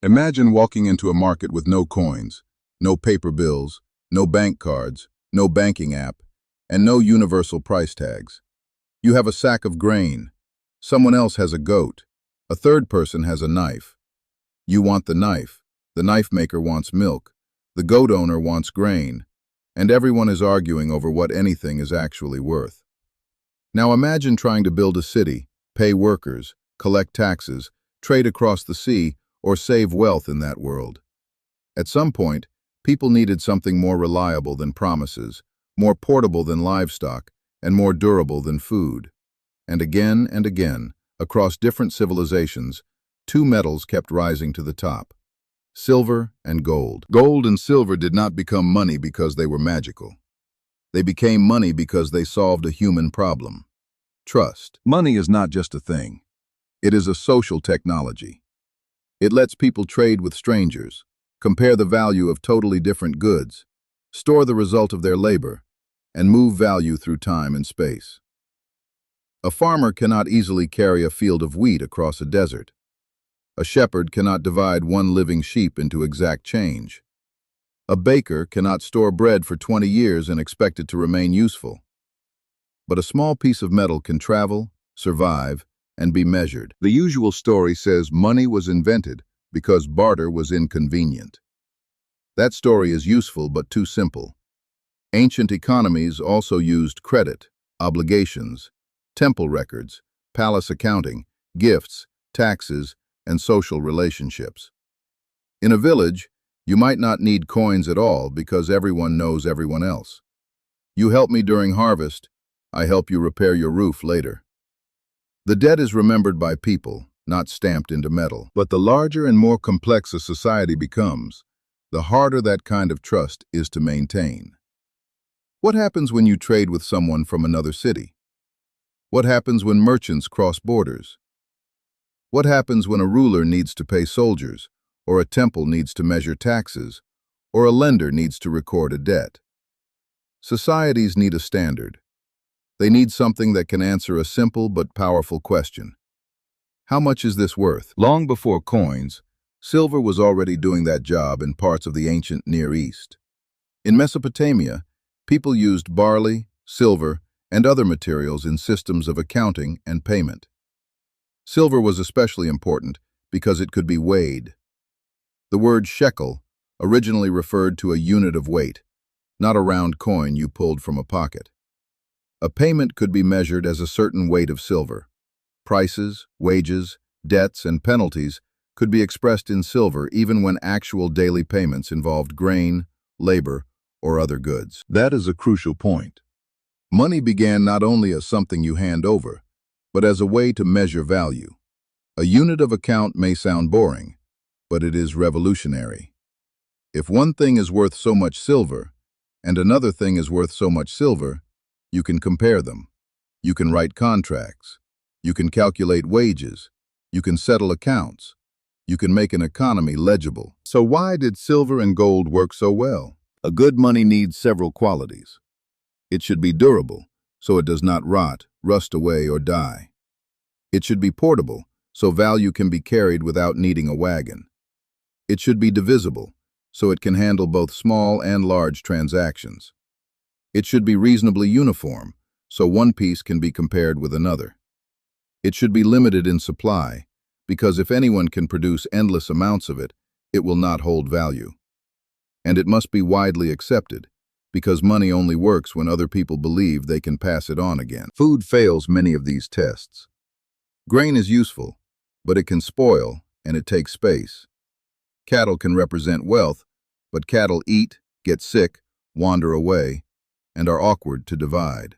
Imagine walking into a market with no coins, no paper bills, no bank cards, no banking app, and no universal price tags. You have a sack of grain. Someone else has a goat. A third person has a knife. You want the knife. The knife maker wants milk. The goat owner wants grain. And everyone is arguing over what anything is actually worth. Now imagine trying to build a city, pay workers, collect taxes, trade across the sea, or save wealth in that world. At some point, people needed something more reliable than promises, more portable than livestock, and more durable than food. And again, across different civilizations, two metals kept rising to the top: silver and gold. Gold and silver did not become money because they were magical. They became money because they solved a human problem: trust. Money is not just a thing. It is a social technology. It lets people trade with strangers, compare the value of totally different goods, store the result of their labor, and move value through time and space. A farmer cannot easily carry a field of wheat across a desert. A shepherd cannot divide one living sheep into exact change. A baker cannot store bread for 20 years and expect it to remain useful. But a small piece of metal can travel, survive, and be measured. The usual story says money was invented because barter was inconvenient. That story is useful but too simple. Ancient economies also used credit, obligations, temple records, palace accounting, gifts, taxes, and social relationships. In a village, you might not need coins at all because everyone knows everyone else. You help me during harvest, I help you repair your roof later. The debt is remembered by people, not stamped into metal. But the larger and more complex a society becomes, the harder that kind of trust is to maintain. What happens when you trade with someone from another city? What happens when merchants cross borders? What happens when a ruler needs to pay soldiers, or a temple needs to measure taxes, or a lender needs to record a debt? Societies need a standard. They need something that can answer a simple but powerful question. How much is this worth? Long before coins, silver was already doing that job in parts of the ancient Near East. In Mesopotamia, people used barley, silver, and other materials in systems of accounting and payment. Silver was especially important because it could be weighed. The word shekel originally referred to a unit of weight, not a round coin you pulled from a pocket. A payment could be measured as a certain weight of silver. Prices, wages, debts, and penalties could be expressed in silver even when actual daily payments involved grain, labor, or other goods. That is a crucial point. Money began not only as something you hand over, but as a way to measure value. A unit of account may sound boring, but it is revolutionary. If one thing is worth so much silver, and another thing is worth so much silver, you can compare them. You can write contracts. You can calculate wages. You can settle accounts. You can make an economy legible. So why did silver and gold work so well? A good money needs several qualities. It should be durable, so it does not rot, rust away, or die. It should be portable, so value can be carried without needing a wagon. It should be divisible, so it can handle both small and large transactions. It should be reasonably uniform, so one piece can be compared with another. It should be limited in supply, because if anyone can produce endless amounts of it, it will not hold value. And it must be widely accepted, because money only works when other people believe they can pass it on again. Food fails many of these tests. Grain is useful, but it can spoil, and it takes space. Cattle can represent wealth, but cattle eat, get sick, wander away, and are awkward to divide.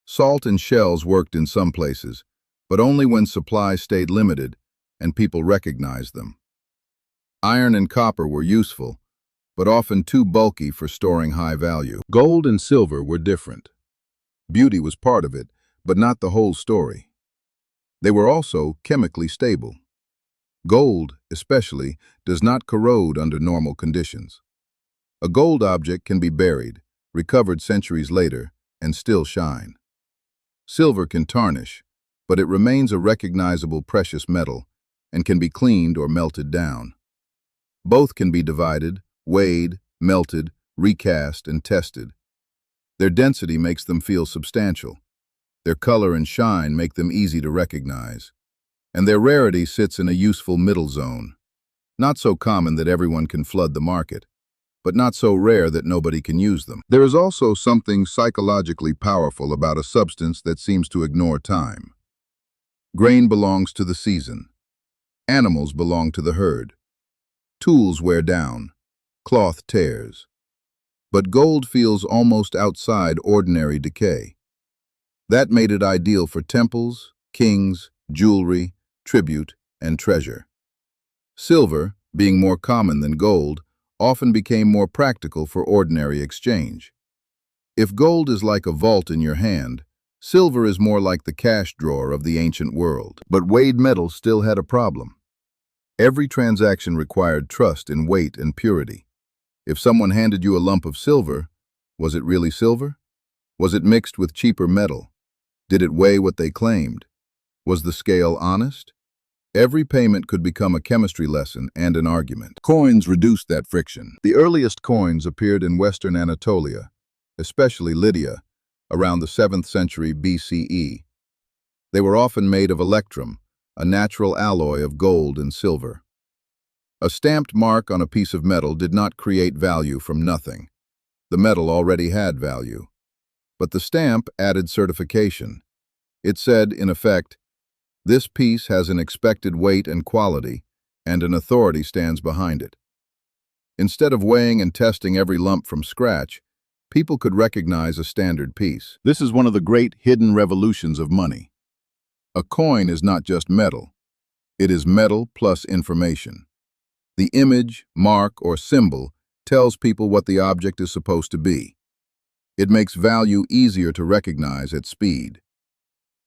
Salt and shells worked in some places, but only when supply stayed limited and people recognized them. Iron and copper were useful, but often too bulky for storing high value. Gold and silver were different. Beauty was part of it, but not the whole story. They were also chemically stable. Gold, especially, does not corrode under normal conditions. A gold object can be buried, recovered centuries later, and still shine. Silver can tarnish, but it remains a recognizable precious metal and can be cleaned or melted down. Both can be divided, weighed, melted, recast, and tested. Their density makes them feel substantial. Their color and shine make them easy to recognize. And their rarity sits in a useful middle zone. Not so common that everyone can flood the market, but not so rare that nobody can use them. There is also something psychologically powerful about a substance that seems to ignore time. Grain belongs to the season. Animals belong to the herd. Tools wear down. Cloth tears. But gold feels almost outside ordinary decay. That made it ideal for temples, kings, jewelry, tribute, and treasure. Silver, being more common than gold, often became more practical for ordinary exchange. If gold is like a vault in your hand, silver is more like the cash drawer of the ancient world. But weighed metal still had a problem. Every transaction required trust in weight and purity. If someone handed you a lump of silver, was it really silver? Was it mixed with cheaper metal? Did it weigh what they claimed? Was the scale honest? Every payment could become a chemistry lesson and an argument. Coins reduced that friction. The earliest coins appeared in Western Anatolia, especially Lydia, around the 7th century BCE. They were often made of electrum, a natural alloy of gold and silver. A stamped mark on a piece of metal did not create value from nothing. The metal already had value. But the stamp added certification. It said, in effect, "This piece has an expected weight and quality, and an authority stands behind it." Instead of weighing and testing every lump from scratch, people could recognize a standard piece. This is one of the great hidden revolutions of money. A coin is not just metal. It is metal plus information. The image, mark, or symbol tells people what the object is supposed to be. It makes value easier to recognize at speed.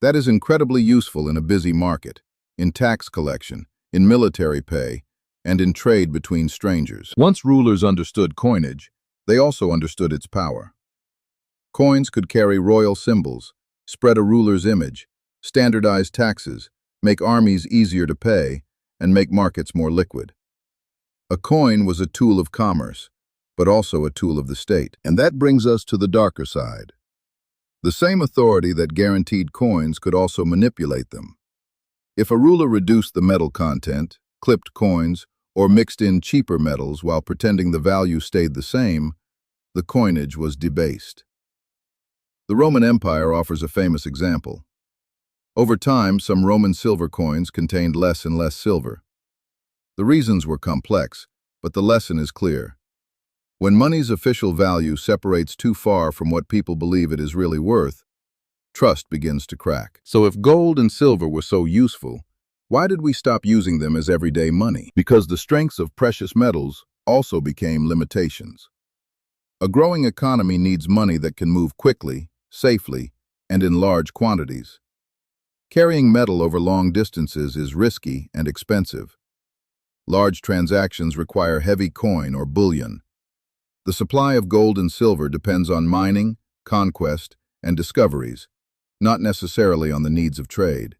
That is incredibly useful in a busy market, in tax collection, in military pay, and in trade between strangers. Once rulers understood coinage, they also understood its power. Coins could carry royal symbols, spread a ruler's image, standardize taxes, make armies easier to pay, and make markets more liquid. A coin was a tool of commerce, but also a tool of the state. And that brings us to the darker side. The same authority that guaranteed coins could also manipulate them. If a ruler reduced the metal content, clipped coins, or mixed in cheaper metals while pretending the value stayed the same, the coinage was debased. The Roman Empire offers a famous example. Over time, some Roman silver coins contained less and less silver. The reasons were complex, but the lesson is clear. When money's official value separates too far from what people believe it is really worth, trust begins to crack. So if gold and silver were so useful, why did we stop using them as everyday money? Because the strengths of precious metals also became limitations. A growing economy needs money that can move quickly, safely, and in large quantities. Carrying metal over long distances is risky and expensive. Large transactions require heavy coin or bullion. The supply of gold and silver depends on mining, conquest, and discoveries, not necessarily on the needs of trade.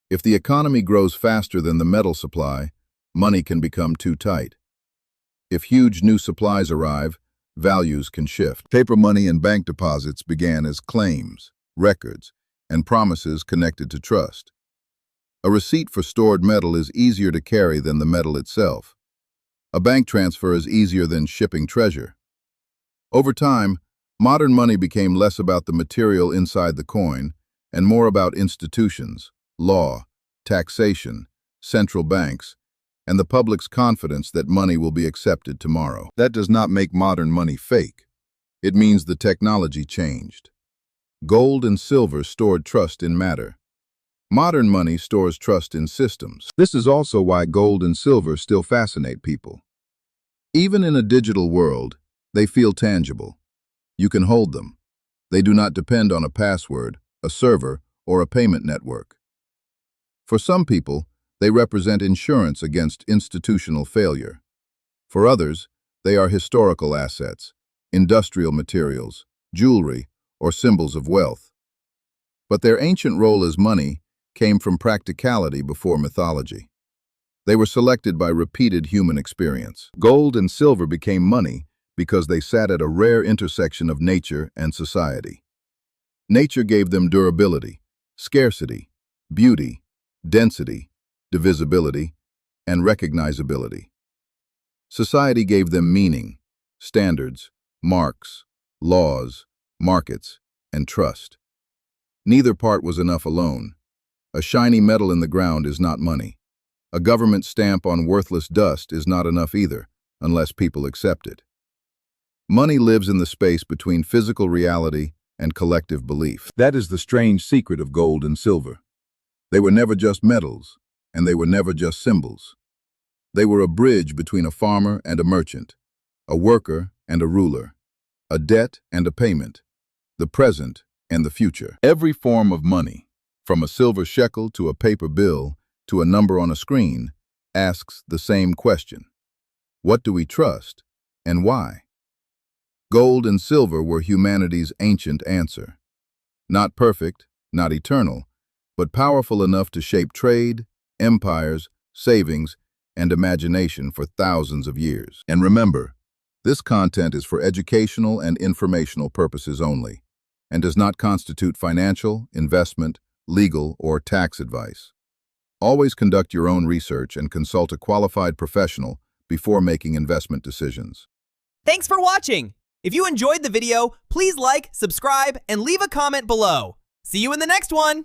If the economy grows faster than the metal supply, money can become too tight. If huge new supplies arrive, values can shift. Paper money and bank deposits began as claims, records, and promises connected to trust. A receipt for stored metal is easier to carry than the metal itself. A bank transfer is easier than shipping treasure. Over time, modern money became less about the material inside the coin and more about institutions, law, taxation, central banks, and the public's confidence that money will be accepted tomorrow. That does not make modern money fake. It means the technology changed. Gold and silver stored trust in matter. Modern money stores trust in systems. This is also why gold and silver still fascinate people. Even in a digital world, they feel tangible. You can hold them. They do not depend on a password, a server, or a payment network. For some people, they represent insurance against institutional failure. For others, they are historical assets, industrial materials, jewelry, or symbols of wealth. But their ancient role as money came from practicality before mythology. They were selected by repeated human experience. Gold and silver became money because they sat at a rare intersection of nature and society. Nature gave them durability, scarcity, beauty, density, divisibility, and recognizability. Society gave them meaning, standards, marks, laws, markets, and trust. Neither part was enough alone. A shiny metal in the ground is not money. A government stamp on worthless dust is not enough either, unless people accept it. Money lives in the space between physical reality and collective belief. That is the strange secret of gold and silver. They were never just metals, and they were never just symbols. They were a bridge between a farmer and a merchant, a worker and a ruler, a debt and a payment, the present and the future. Every form of money, from a silver shekel to a paper bill to a number on a screen, asks the same question. What do we trust, and why? Gold and silver were humanity's ancient answer. Not perfect, not eternal, but powerful enough to shape trade, empires, savings, and imagination for thousands of years. And remember, this content is for educational and informational purposes only, and does not constitute financial, investment, legal, or tax advice. Always conduct your own research and consult a qualified professional before making investment decisions. Thanks for watching! If you enjoyed the video, please like, subscribe, and leave a comment below. See you in the next one!